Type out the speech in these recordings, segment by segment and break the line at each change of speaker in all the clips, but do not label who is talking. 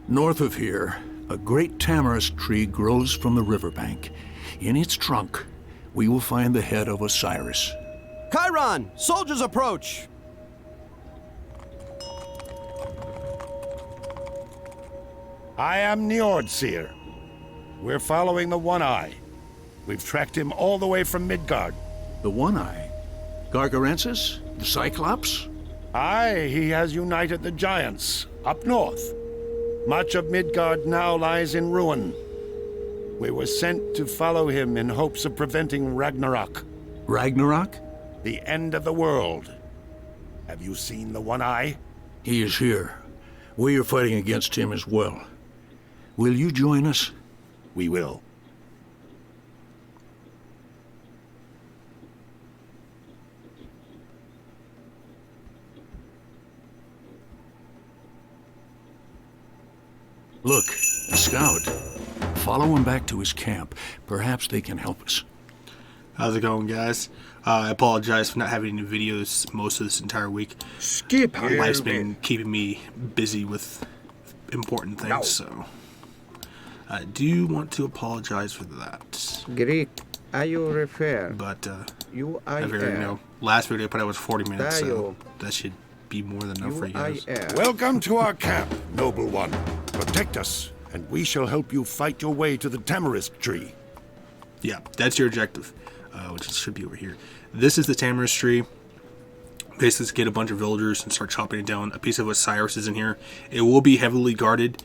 North of here, a great tamarisk tree grows from the riverbank. In its trunk, we will find the head of Osiris.
Chiron! Soldiers approach!
I am Njordseer. We're following the One-Eye. We've tracked him all the way from Midgard.
The One-Eye? Gargarensis? The Cyclops?
Aye, he has united the giants, up north. Much of Midgard now lies in ruin. We were sent to follow him in hopes of preventing Ragnarok.
Ragnarok?
The end of the world. Have you seen the One-Eye?
He is here. We are fighting against him as well. Will you join us?
We will.
Look, a scout. Follow him back to his camp. Perhaps they can help us.
How's it going, guys? I apologize for not having any videos most of this entire week.
Skip here.
Life's been keeping me busy with important things, so I do want to apologize for that.
Greek, are you refer?
But
You
I
are
figured, last video I put out was 40 minutes, so that should be more than enough for you guys.
Welcome to our camp, noble one. Protect us, and we shall help you fight your way to the tamarisk tree.
Yeah, that's your objective, which should be over here. This is the tamarisk tree. Basically, let's get a bunch of villagers and start chopping it down. A piece of Osiris is in here. It will be heavily guarded.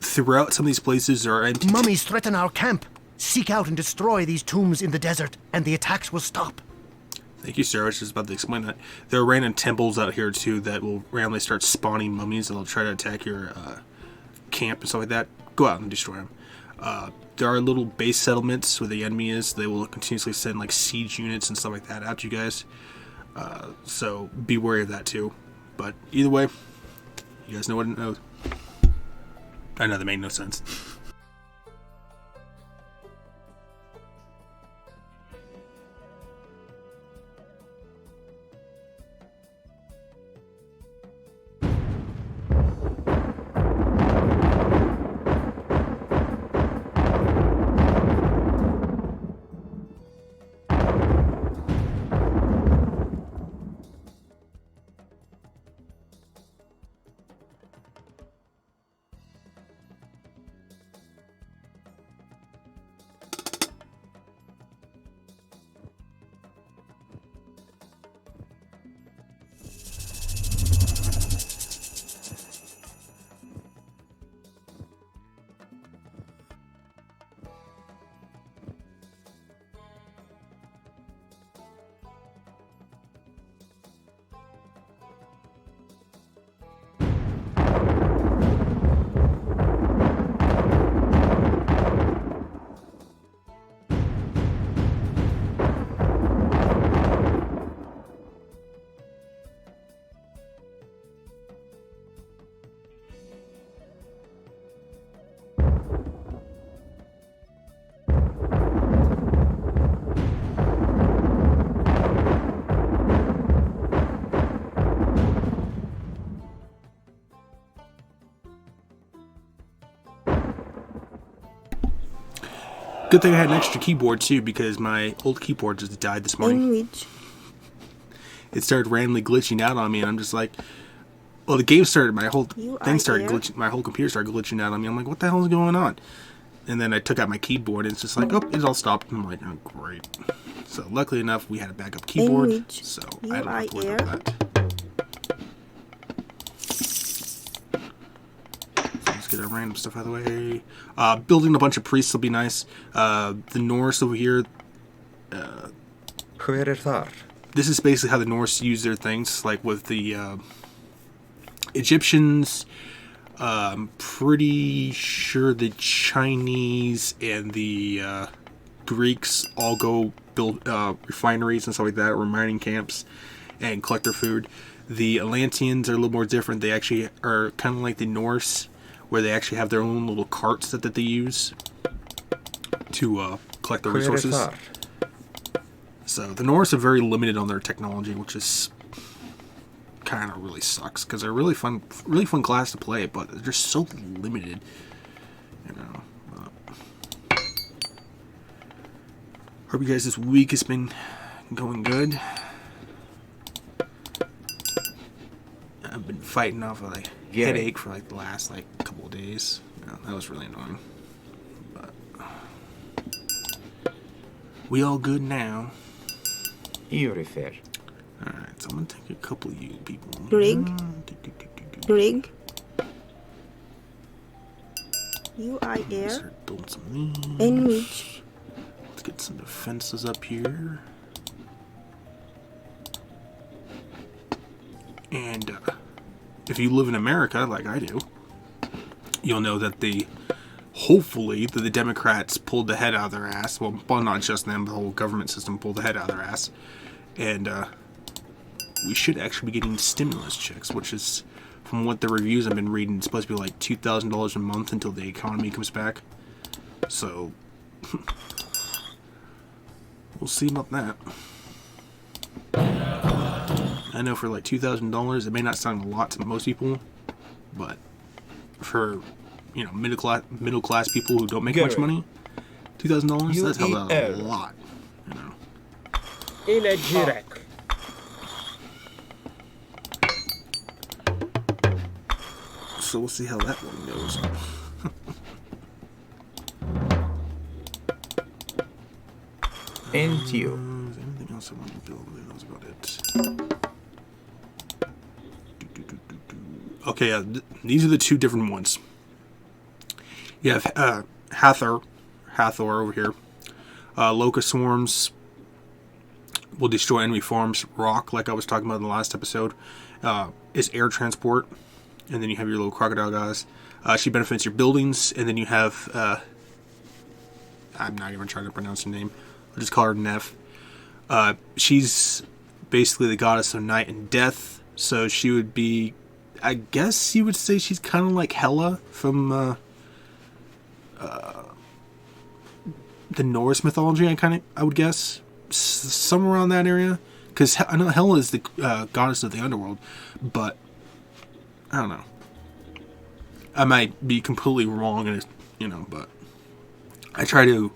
Throughout some of these places, there are empty...
Mummies threaten our camp. Seek out and destroy these tombs in the desert, and the attacks will stop.
Thank you, sir. I was just about to explain that. There are random temples out here, too, that will randomly start spawning mummies that will try to attack your camp and stuff like that. Go out and destroy them. There are little base settlements where the enemy is. They will continuously send, like, siege units and stuff like that out to you guys. So be wary of that, too. But either way, you guys know what it knows. I know that made no sense. Good thing I had an extra keyboard too, because my old keyboard just died this morning. It started randomly glitching out on me, and I'm just like, well, the game started, my whole thing started glitching, my whole computer started glitching out on me. I'm like, what the hell is going on? And then I took out my keyboard, and it's just like, oh, it's all stopped. I'm like, oh, great. So luckily enough, we had a backup keyboard, so I don't have to worry about that. Get our random stuff out of the way. Building a bunch of priests will be nice. The Norse over here. This is basically how the Norse use their things. Like with the Egyptians, I'm pretty sure the Chinese and the Greeks all go build refineries and stuff like that, or mining camps, and collect their food. The Atlanteans are a little more different. They actually are kind of like the Norse, where they actually have their own little carts that they use to collect the resources. So the Norse are very limited on their technology, which is kind of really sucks because they're really fun class to play, but they're just so limited. You know. Hope you guys this week has been going good. I've been fighting off a headache for like the last couple of days. Yeah, that was really annoying. But we all good now.
You refer.
Alright, so I'm gonna take a couple of you people.
Rig. Rig. You are here.
Start building some of these.
In which?
Let's get some defenses up here. And if you live in America, like I do, you'll know that hopefully the Democrats pulled the head out of their ass. Well, not just them, the whole government system pulled the head out of their ass. And we should actually be getting stimulus checks, which is, from what the reviews I've been reading, it's supposed to be like $2,000 a month until the economy comes back. So, we'll see about that. I know for like $2,000, it may not sound a lot to most people, but for middle class people who don't make much money, $2,000 that's a lot. You know.
Elegiac.
So we'll see how that one goes.
And you.
Is there anything else I want to build? That was about it. Okay, these are the two different ones. You have Hathor over here. Locust swarms will destroy enemy farms. Rock, like I was talking about in the last episode, is air transport. And then you have your little crocodile guys. She benefits your buildings. And then you have... I'm not even trying to pronounce her name. I'll just call her Neff. She's basically the goddess of night and death. So she would be... I guess you would say she's kind of like Hela from the Norse mythology. I would guess somewhere around that area, because I know Hela is the goddess of the underworld, but I don't know. I might be completely wrong, and but I try to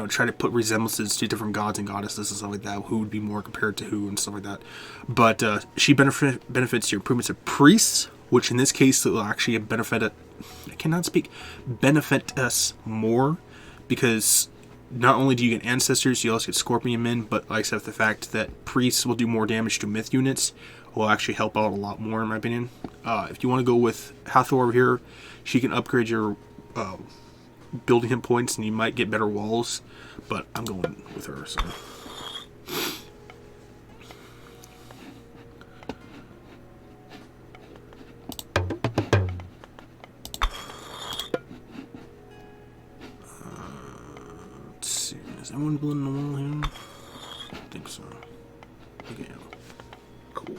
try to put resemblances to different gods and goddesses and stuff like that, who would be more compared to who and stuff like that. But she benefits your improvements of priests, which in this case will actually benefit us more, because not only do you get ancestors, you also get scorpion men, but like I said, the fact that priests will do more damage to myth units will actually help out a lot more, in my opinion. If you want to go with Hathor over here, she can upgrade your building hit points, and you might get better walls, but I'm going with her. So let's see, is anyone building a wall here? I think so. Okay, cool.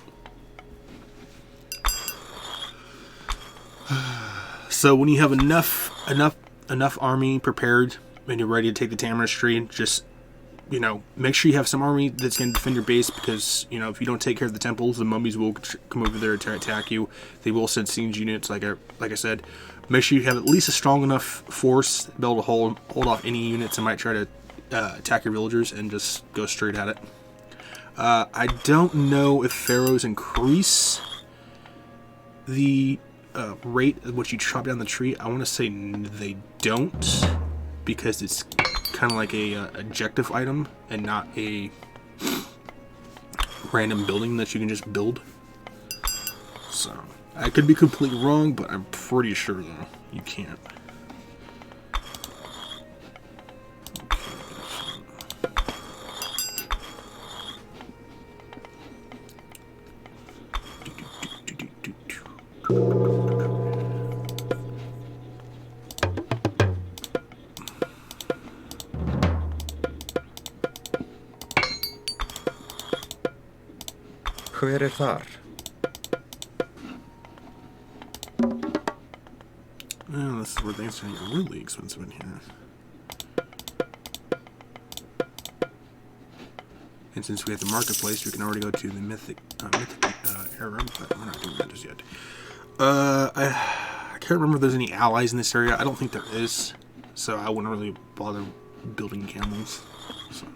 So when you have enough army prepared and you're ready to take the Tamarisk Tree, just make sure you have some army that's going to defend your base, because if you don't take care of the temples, the mummies will come over there to attack you. They will send siege units, like I said. Make sure you have at least a strong enough force to be able to hold off any units that might try to attack your villagers, and just go straight at it. I don't know if pharaohs increase the rate at which you chop down the tree. I want to say they don't, because it's kind of like a objective item and not a random building that you can just build. So I could be completely wrong, but I'm pretty sure though you can't.
Hver þar?
Oh, this is where things are getting really expensive in here. And since we have the marketplace, we can already go to the mythic era, but we're not doing that just yet. I can't remember if there's any allies in this area. I don't think there is, so I wouldn't really bother building camels. So.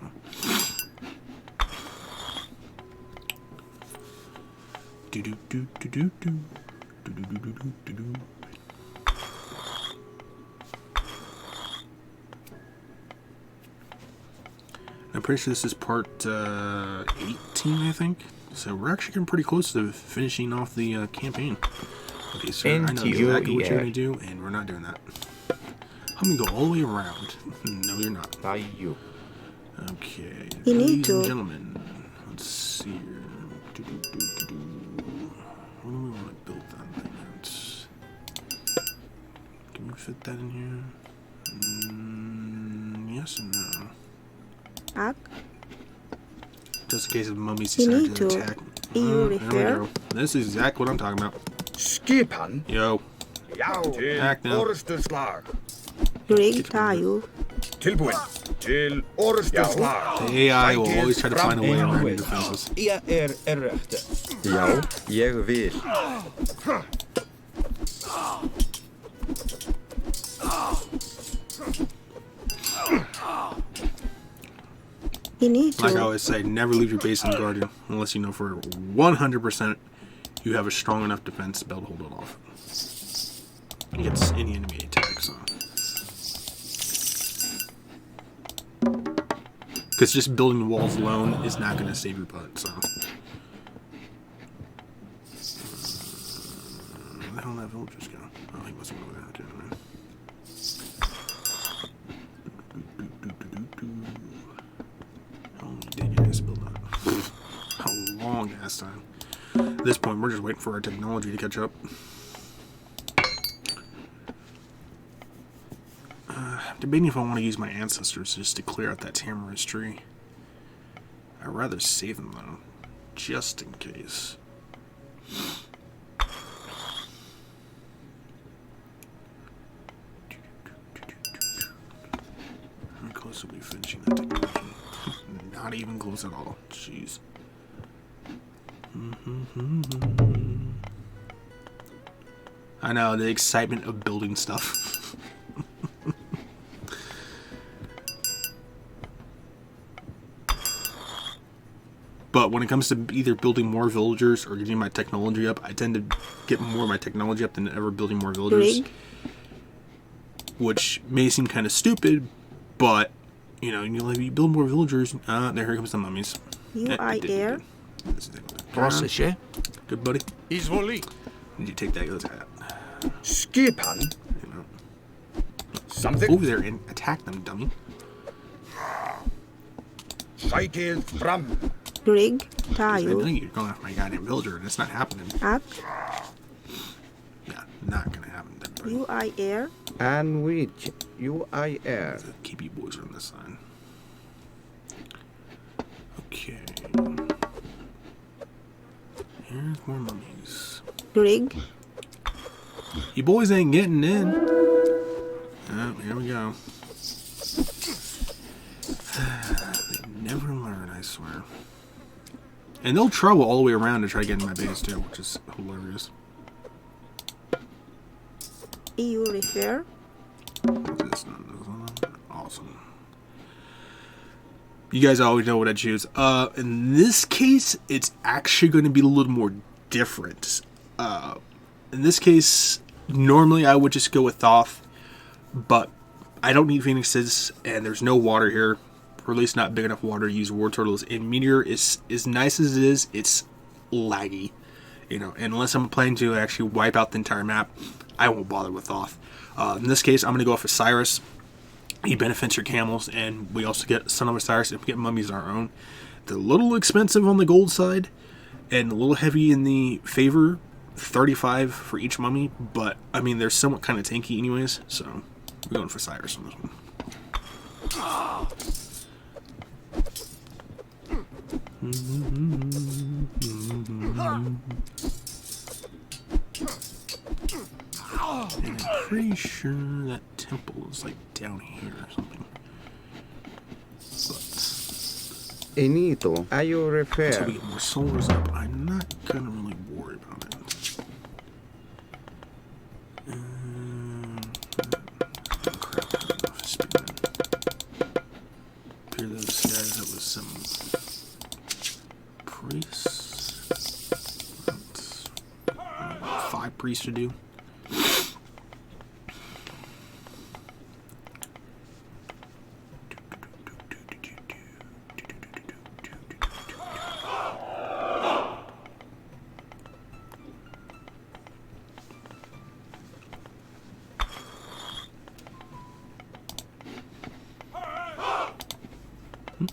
I'm pretty sure this is part 18, I think. So we're actually getting pretty close to finishing off the campaign. Okay, so I know exactly what you're going to do, and we're not doing that. I'm going to go all the way around. No, you're not.
You.
Okay.
You need
Ladies and
to.
gentlemen, let's see here. What do we want to build that thing at? Can we fit that in here? Yes and no.
Ak.
Just in case the mummies
You
decide
need
to
to.
attack.
You
There we
refer.
go. This is exactly what I'm talking about.
Skipan.
Yo,
Til
attack now.
orrustuslag.
Rig tayo.
Tilbúin. Til orrustuslag.
The AI will always try to find a way around your defenses.
Ég rétt. Já, ég vil.
You need
Like I
to.
always say, never leave your base unguarded unless you know for 100% you have a strong enough defense to be able to hold it off against any enemy attack. So, because just building the walls alone is not going to save your butt. So, where the hell did that villagers go? Oh, he must have went over there too. How long did you guys build up? How long ass time? At this point, we're just waiting for our technology to catch up. I'm debating if I want to use my ancestors just to clear out that tamarisk tree. I'd rather save them though, just in case. How close are we finishing that technology? Not even close at all. Jeez. I know, the excitement of building stuff. But when it comes to either building more villagers or getting my technology up, I tend to get more of my technology up than ever building more villagers.
Rig.
Which may seem kind of stupid, but, you know, you build more villagers. Here comes the mummies.
You are air.
Proszę.
Good buddy.
Izvoli.
Did you take that? Let's have
Skipan.
you know.
Something.
Over there and attack them, dummy.
Sækið fram.
Rig
I
tayo.
know you're going after my goddamn villager, and it's not happening.
Ak.
Yeah, not gonna happen. Then, buddy.
You are air.
And which you I air.
Keep you boys on this side. Okay. Here's more mummies.
Rig.
You boys ain't getting in. Oh, here we go. They never learn, I swear. And they'll travel all the way around to try to get in my base too, which is hilarious.
You refer.
This one. Awesome. You guys always know what I choose. In this case, it's actually going to be a little more different. In this case, normally I would just go with Thoth, but I don't need Phoenixes, and there's no water here, or at least not big enough water to use war turtles. And Meteor is as nice as it is, it's laggy. You know, and unless I'm planning to actually wipe out the entire map, I won't bother with Thoth. In this case, I'm going to go for Cyrus. He benefits your camels, and we also get Son of Osiris, and we get mummies of our own. They're a little expensive on the gold side, and a little heavy in the favor. 35 for each mummy, but I mean they're somewhat kind of tanky anyways, so we're going for Cyrus on this one. And I'm pretty sure that temple is like down here or something. But
Enito. Are you
Until we
refer?
get more soldiers up, I'm not gonna really worry about it. Crap, I don't know if it's speaking. Pair those guys up with some priests. That's 5 priests to do.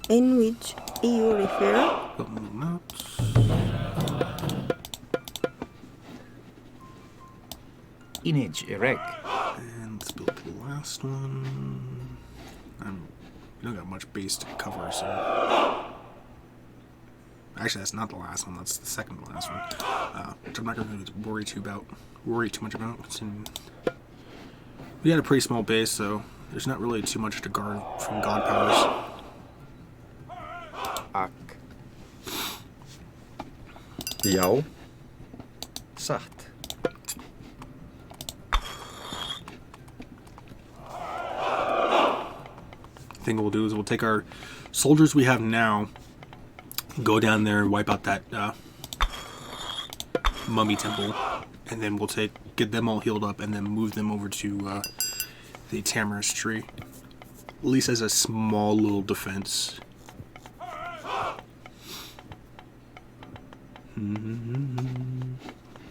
In which you refer?
Got more maps.
Image erect.
And let's build the last one. We don't got much base to cover, so. Actually, that's not the last one. That's the second to last one, which I'm not going to worry too much about. We got a pretty small base, so there's not really too much to guard from god powers.
Ak. Já. Satt.
Thing we'll do is we'll take our soldiers we have now, go down there and wipe out that mummy temple, and then we'll get them all healed up and then move them over to the tamarisk tree, at least as a small little defense.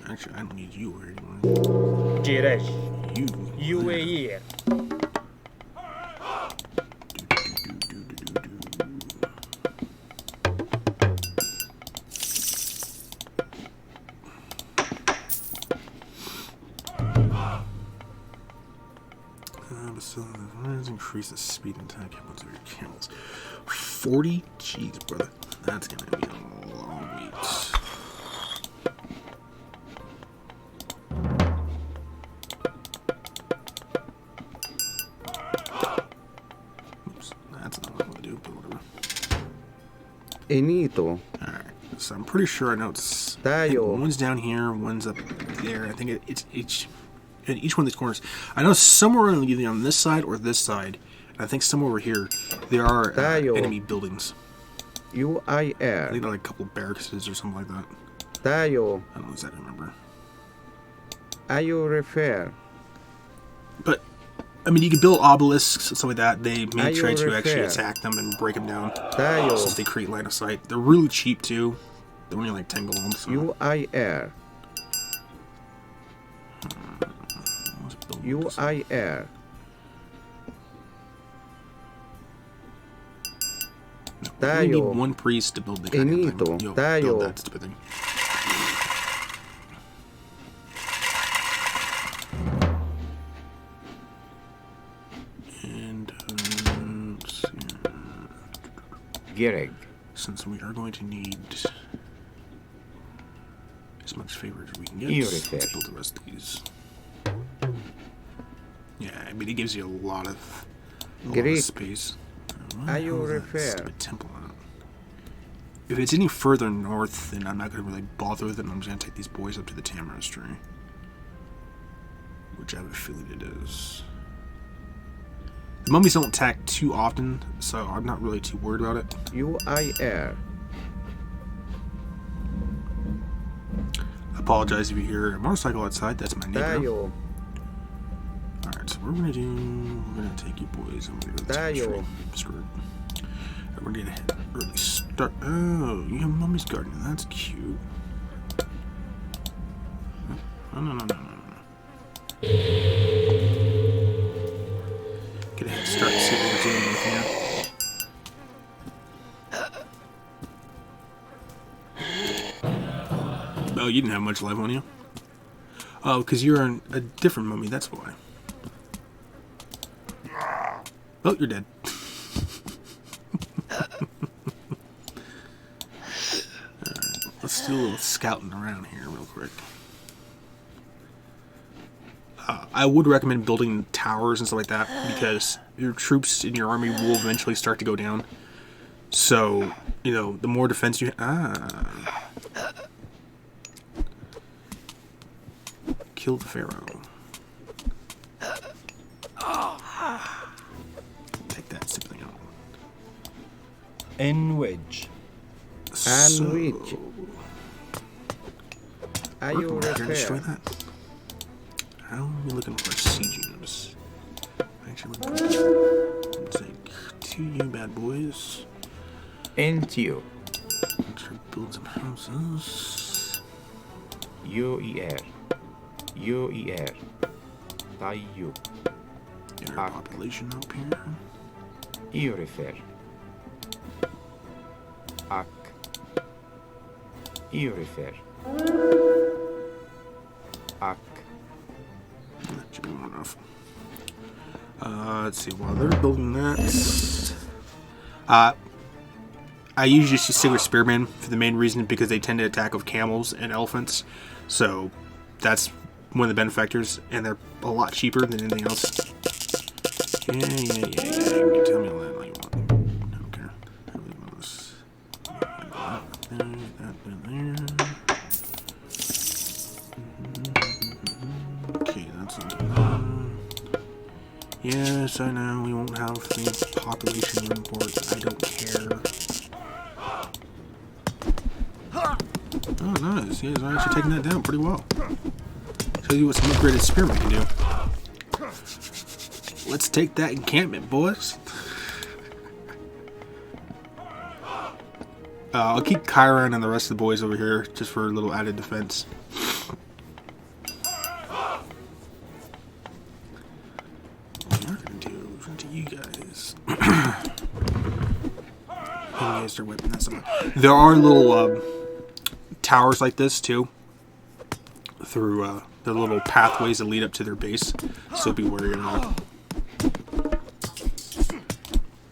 Actually, I don't need you or anyone.
Jiresh,
You.
UAE.
So let's increase the speed and attack with your camels. 40? Jeez, brother. That's gonna be a long wait. Oops, that's not what I want to do, but whatever.
Enito.
Alright, so I'm pretty sure I know it's.
Tayo.
One's down here, one's up there. I think it's each. In each one of these corners, I know somewhere either on this side or this side, and I think somewhere over here there are enemy buildings. I
UIR.
think they're like a couple barracks or something like that.
Tayo.
I don't exactly remember.
Are you refer?
But I mean, you can build obelisks and stuff like that. They may
Are
try
you
to actually
refer?
attack them and break them down,
Tayo.
since they create line of sight. They're really cheap too. They're only like 10 gold. So
UIR.
let's build this.
UIR.
We only need
Tayo.
one priest to build the kind
Enito.
of thing.
Tayo.
Build that stupid thing. And let's see.
Gireg.
Since we are going to need as much favor as we can get,
Here
let's
it is.
build the rest of these. Yeah, I mean, it gives you a lot of
Great.
space.
Are you
How's that
refer?
stupid temple out? If it's any further north, then I'm not going to really bother with it. I'm just going to take these boys up to the tamarisk tree, which I have a feeling it is. The mummies don't attack too often, so I'm not really too worried about it.
UIR.
I apologize if you hear a motorcycle outside. That's my neighbor.
Tayo.
Alright, so what we're going to do, we're going to take you boys and we're going to go to the
Tayo.
tree. Screw it. And we're going to hit early start. Oh, you have mummy's garden. That's cute. Oh, no. Get a head start and see what we're doing with here. Oh, you didn't have much life on you? Oh, because you're a different mummy, that's why. Oh, you're dead. Let's do a little scouting around here real quick. I would recommend building towers and stuff like that because your troops in your army will eventually start to go down. So you know, the more defense you kill the pharaoh. Take that sibling out.
Enwich. Enwich. Are you
Can I destroy
repair?
that? How are we looking for siege units? Actually, we'll take 2 you bad boys.
Entio.
Let's build some houses.
UER. UER. Taiju.
Get our population up here.
Iorifer. Ak. Iorifer. Ak.
That should be more enough. Let's see, while they're building that, I usually just stick with spearmen for the main reason because they tend to attack with camels and elephants. So that's one of the benefactors, and they're a lot cheaper than anything else. Yeah. You can tell me all that all you want. I don't care. I really want this. Okay, that's yes, I know we won't have the population report. I don't care. Oh, nice. You guys are actually taking that down pretty well. Show you what some upgraded spearmen can do. Let's take that encampment, boys. I'll keep Chiron and the rest of the boys over here just for a little added defense. What we're gonna do to you guys. You guys are whipping that somewhere. There are little towers like this too. Through the little pathways that lead up to their base, so be wary of that.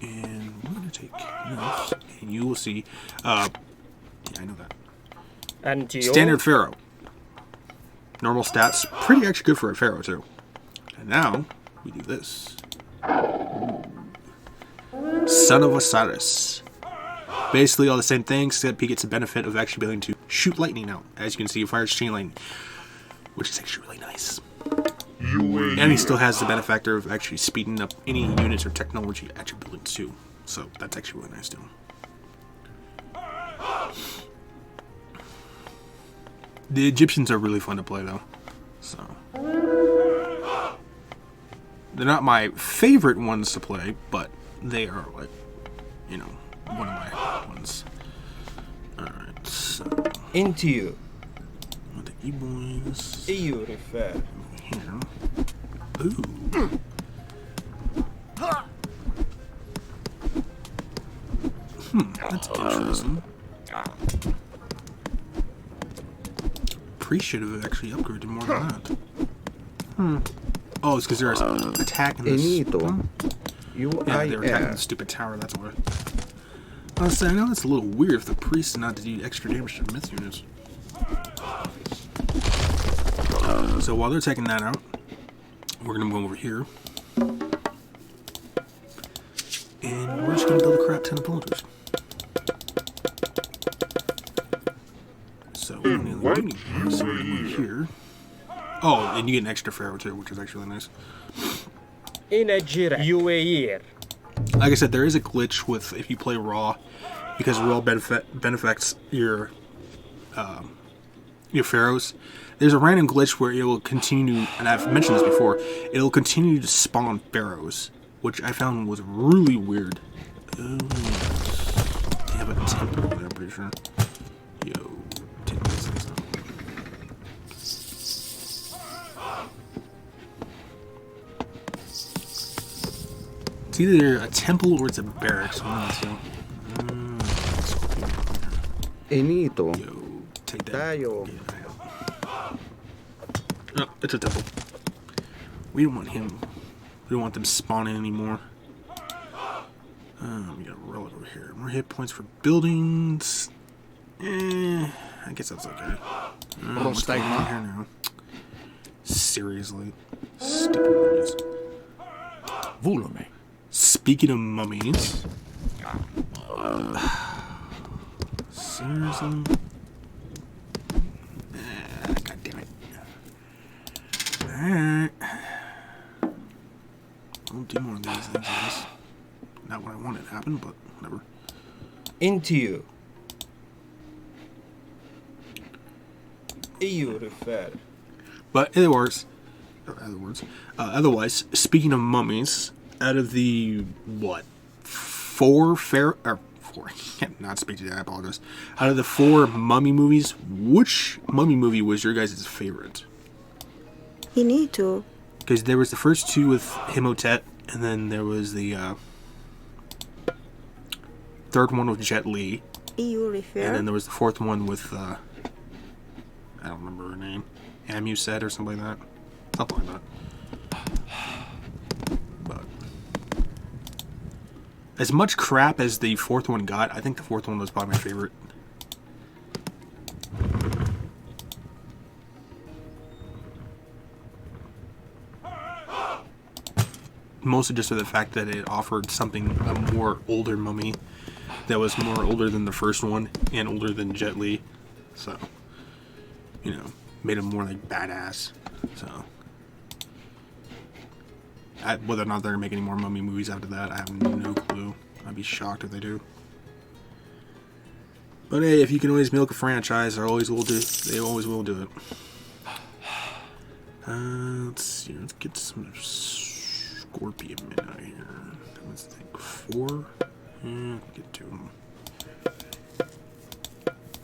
And we're gonna take this, and you will see. Yeah, I know that. Standard pharaoh. Normal stats, pretty actually good for a pharaoh too. And now we do this. Son of Osiris. Basically all the same things, except he gets the benefit of actually being able to shoot lightning out. As you can see, he fires chain lightning, which is actually really nice. And he still has the benefactor of actually speeding up any units or technology at your buildings too. So that's actually really nice too. The Egyptians are really fun to play though. So they're not my favorite ones to play, but they are like, you know, one of my ones. Alright, so
Entio.
I'll take you boys
Iorifer.
here. Ooh. That's interesting. Priest should have actually upgraded more than that. Oh, it's because they're attacking this.
Enito.
Yeah, they were attacking the stupid tower, that's why. I know it's a little weird for the priests not to do extra damage to myth units. So while they're taking that out, we're going to move over here. And we're just going to build a crap ton of villagers. So we're going to move here. Oh, and you get an extra pharaoh too, which is actually really nice. Like I said, there is a glitch with if you play raw, because raw benefacts your pharaohs. There's a random glitch where it will continue, and I've mentioned this before, it'll continue to spawn pharaohs, which I found was really weird. They have a temple over there, I'm pretty sure. Yo, take these things out. It's either a temple or it's a barracks.
Enito.
Yo, take that.
Tayo.
Get it out. No, it's a temple. We don't want him. We don't want them spawning anymore. We got a relic over here. More hit points for buildings. I guess that's okay. What's going on here now? Seriously. Stupid mummies.
Volume.
Speaking of mummies, Seriously? God damn it. Alright. I'll do more of these things, I guess. Not what I wanted to happen, but whatever.
Into you. You refer.
But otherwise, speaking of mummies, out of the four, not speak to that, I apologize. Out of the 4 mummy movies, which mummy movie was your guys' favorite?
You need to.
Because there was the first 2 with Imhotep, and then there was the 3rd one with Jet Li,
You refer.
and then there was the 4th one with I don't remember her name, Amuset or something like that, something like that. But as much crap as the 4th one got, I think the 4th one was probably my favorite. Mostly just for the fact that it offered something, a more older mummy that was more older than the first one and older than Jet Li. So, you know, made him more like badass. So, whether or not they're making any more mummy movies after that, I have no clue. I'd be shocked if they do. But hey, if you can always milk a franchise, they always will do it. Let's see, let's get some Scorpion men out here. Let's think 4. Get 2.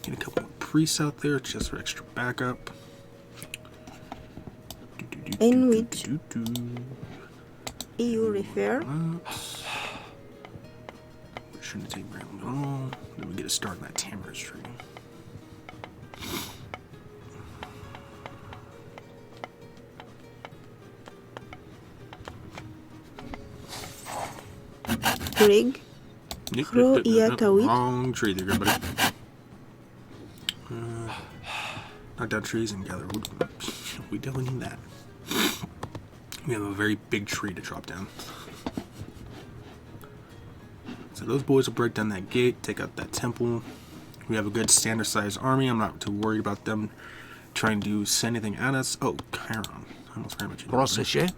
Get a couple more priests out there just for extra backup.
In which you refer.
Shouldn't take very long at all. Then we get a start on that tamarisk tree.
Rig.
Wrong tree there, buddy. Knock down trees and gather wood. We definitely need that. We have a very big tree to drop down. So those boys will break down that gate, take out that temple. We have a good standard sized army. I'm not too worried about them trying to send anything at us. Oh, Chiron. I almost very much.
Proseche?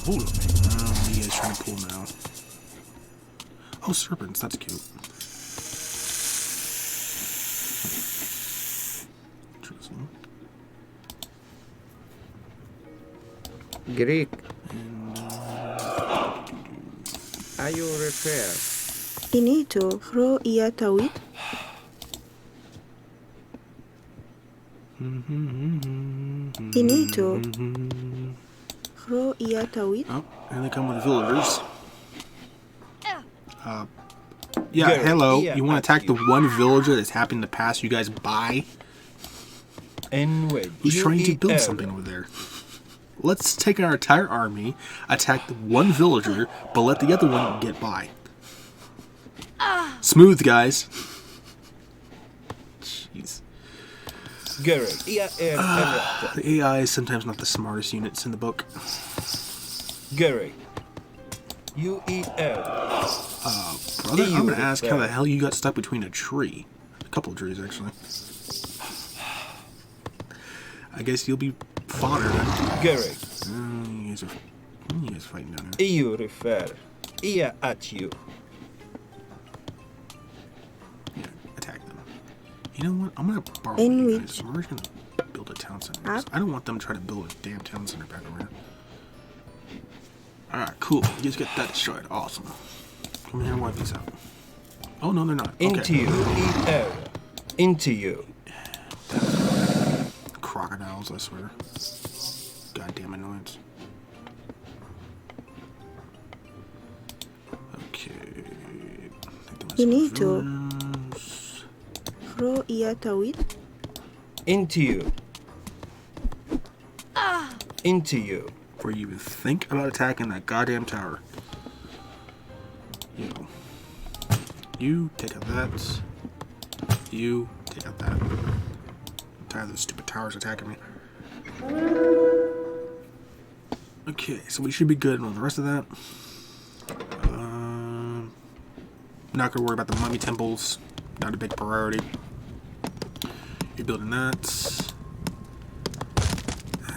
What are you guys trying to pull now? Oh, serpents. That's cute. Interesting.
Greek. Are you repair?
Inito. Ro iatawit. Inito. Ro iatawit.
Oh, and they come with villagers. Yeah, hello. You want to attack the one villager that's happened to pass you guys by? Who's trying to build something over there? Let's take our entire army, attack the one villager, but let the other one get by. Smooth, guys. Jeez. The AI is sometimes not the smartest units in the book.
Gary.
Brother, I'm gonna ask how the hell you got stuck between a tree. A couple of trees, actually. I guess you'll be fodder then.
Gary.
You guys fighting down there.
You refer. Ia at you.
Yeah, attack them. You know what? I'm gonna borrow
In
you
which-
guys. We're just gonna build a town center. 'Cause I don't want them to try to build a damn town center back over here. Alright, cool. You guys get that destroyed. Awesome. Come here and wipe these out. Oh, no, they're not.
Into
Okay.
you. Into you.
Crocodiles, I swear. Goddamn annoyance. Okay.
Inito. Ro iatawit.
Into you. Into you.
Before you even think about attacking that goddamn tower. You take out that. You take out that. I'm tired of those stupid towers attacking me. Okay, so we should be good on the rest of that. not going to worry about the mummy temples. Not a big priority. You're building that.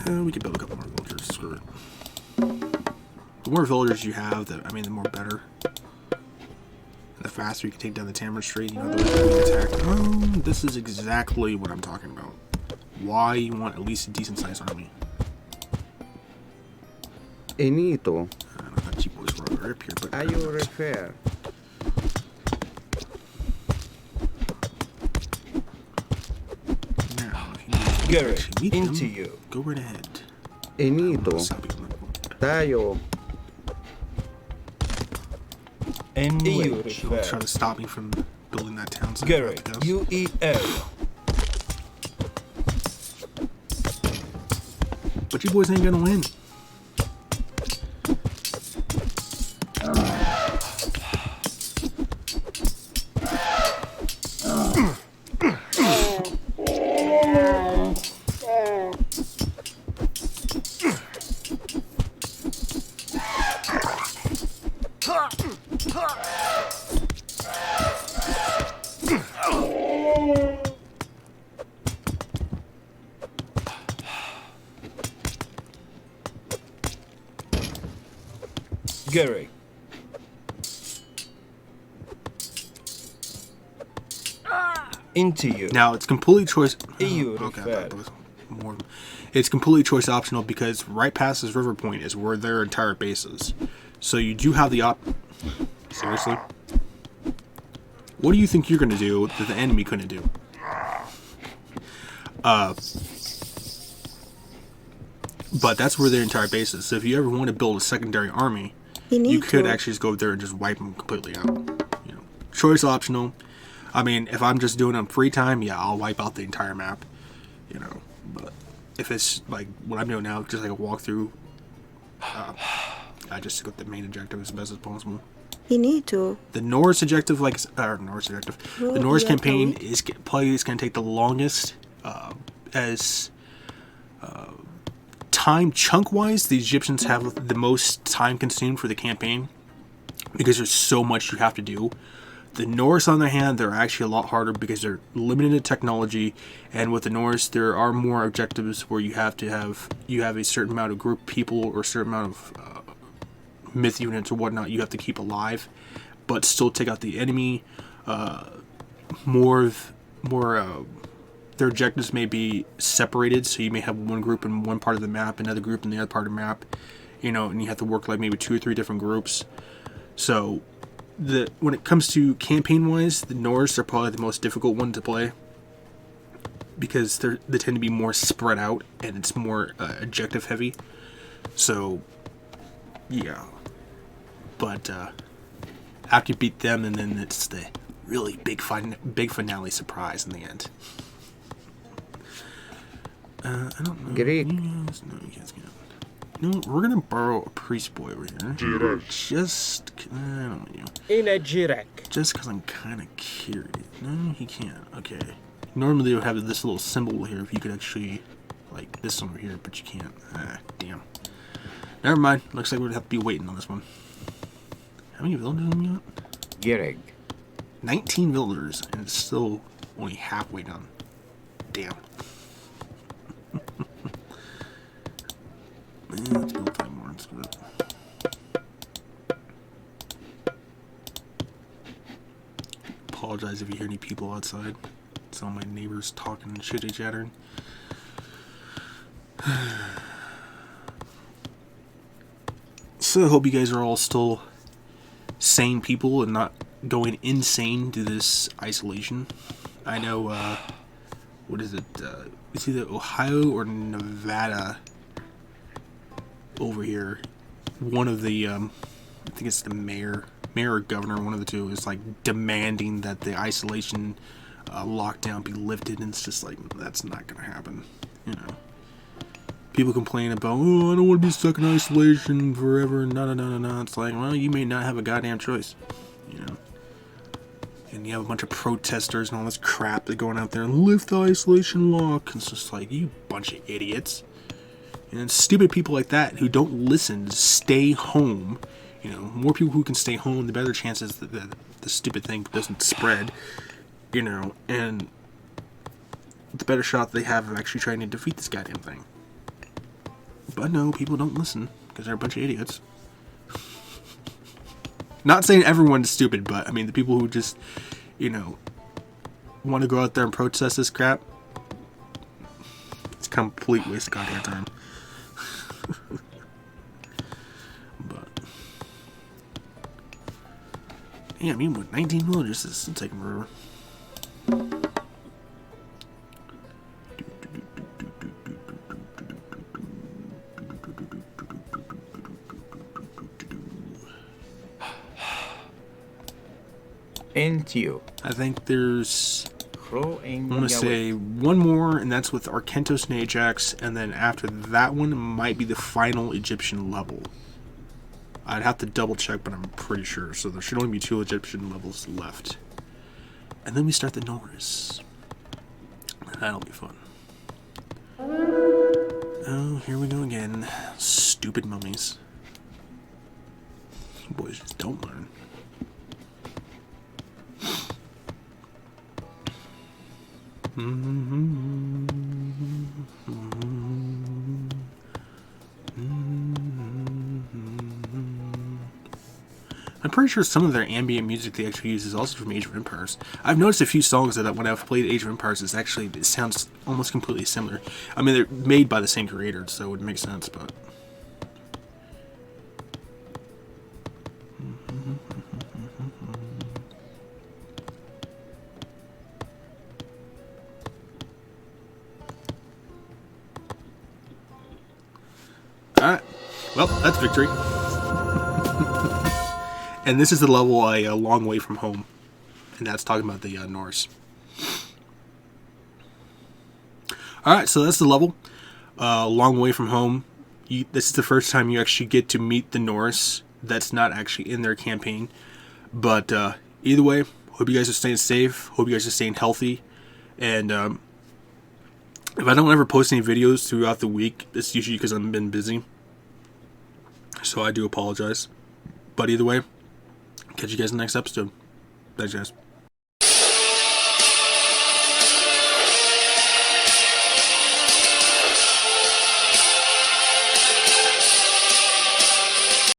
We can build a couple more villagers. Screw it. The more villagers you have, the more better. And the faster you can take down the Tamarind Strait, the way we attack. This is exactly what I'm talking about. Why you want at least a decent sized army.
Enito.
I don't know how cheap boys were up here, but
Are you refer?
now, if you
Garrett,
actually meet
into
them,
you.
go right ahead.
Enito. Tayo.
EU
She'll try to stop me from building that town. So
Garrett, UEL.
But you boys ain't gonna win.
Garrett. Into you.
Now it's completely choice.
EU
Okay, I
refer.
thought there was more. It's completely choice optional because right past this river point is where their entire base is. So you do have the Seriously? What do you think you're gonna do that the enemy couldn't do? But that's where their entire base is. So if you ever want to build a secondary army, you could actually just go there and just wipe them completely out. You know, choice optional. I mean, if I'm just doing it on free time, yeah, I'll wipe out the entire map. You know, but if it's like what I'm doing now, just like a walkthrough, I just stick with the main objective as best as possible.
Finito.
The Norse objective, the Norse campaign is probably going to take the longest. As time chunk-wise, the Egyptians have the most time consumed for the campaign because there's so much you have to do. The Norse, on the other hand, they're actually a lot harder because they're limited in technology, and with the Norse, there are more objectives where you have a certain amount of group people or a certain amount of myth units or whatnot you have to keep alive, but still take out the enemy. Their objectives may be separated, so you may have one group in one part of the map, another group in the other part of the map, you know, and you have to work like maybe 2 or 3 different groups. So when it comes to campaign-wise, the Norse are probably the most difficult one to play because they tend to be more spread out and it's more objective-heavy. So, yeah. But after you beat them, and then it's the really big finale surprise in the end. I don't know.
Greek.
No, you guys can't. No, we're gonna borrow a priest boy over here. Just, I don't know.
In a Jirek.
Just because I'm kind of curious. No, he can't. Okay. Normally they would have this little symbol here if you could actually, like this one over here, but you can't. Damn. Never mind. Looks like we'd have to be waiting on this one. How many villagers have we got?
Gereg.
19 villagers, and it's still only halfway done. Damn. Let's build 5 more. Let's do it. Apologize if you hear any people outside. It's all my neighbors talking and chitty-chattering. So I hope you guys are all still sane people and not going insane to this isolation. I know, what is it? It's either Ohio or Nevada over here. One of the, I think it's the mayor or governor, one of the two, is like demanding that the isolation lockdown be lifted, and it's just like, that's not gonna happen, you know. People complain about, oh, I don't want to be stuck in isolation forever, no. It's like, well, you may not have a goddamn choice, you know. And you have a bunch of protesters and all this crap that going out there and lift the isolation lock. It's just like, you bunch of idiots. And stupid people like that who don't listen to stay home You know, more people who can stay home, the better chances that the stupid thing doesn't spread. You know, and the better shot they have of actually trying to defeat this goddamn thing. But no, people don't listen because they're a bunch of idiots. Not saying everyone's stupid, but I mean the people who just, you know, want to go out there and protest this crap. It's a complete waste of goddamn time. But yeah, I mean, with 19 villagers, this is taking forever.
Entio.
I think there's,
Ro
I want to say one more, and that's with Arkentos and Ajax, and then after that one might be the final Egyptian level. I'd have to double check, but I'm pretty sure. So there should only be 2 Egyptian levels left. And then we start the Norse. That'll be fun. Oh, here we go again. Stupid mummies. You boys just don't learn. I'm pretty sure some of their ambient music they actually use is also from Age of Empires. I've noticed a few songs that when I've played Age of Empires, it sounds almost completely similar. I mean, they're made by the same creator, so it would make sense, but... Alright, well, that's victory. And this is the level a long way from home. And that's talking about the Norse. Alright, so that's the level. Long way from home. This is the first time you actually get to meet the Norse. That's not actually in their campaign. But either way, hope you guys are staying safe. Hope you guys are staying healthy. And if I don't ever post any videos throughout the week, it's usually because I've been busy. So I do apologize. But either way, catch you guys in the next episode. Thanks, guys.